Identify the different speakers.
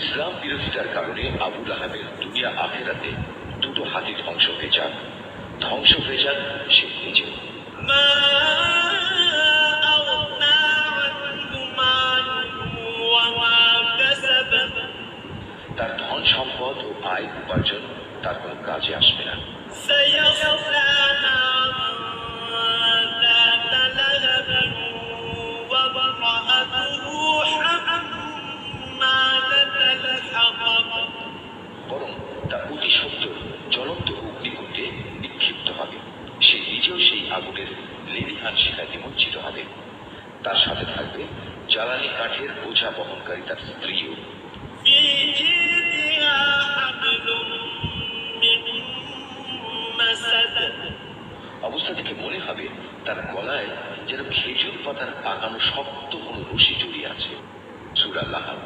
Speaker 1: ইসলাম বিরোধিতার কারণে আবু লাহাবের দুনিয়া আখেরাতে দুটো হাতি ধ্বংস হয়ে যাক, ধ্বংস হয়ে যাক সে নিজে। তার ধন সম্পদ ও আয় উপার্জন তার কোনো কাজে আসবে না। বরং তা অতি সত্তর জ্বলন্ত অগ্নিকুণ্ডে নিক্ষিপ্ত হবে। সে নিজেও সেই আগুনের লেলিহান শিখায় নিমজ্জিত হবে। তার সাথে থাকবে জ্বালানি কাঠের বোঝা বহনকারী তার স্ত্রীও। অবস্থা থেকে মনে হবে তার গলায় যেন খেজুর পাতার পাকানো শক্ত কোনো রশি জড়িয়ে আছে। সূরা লাহাব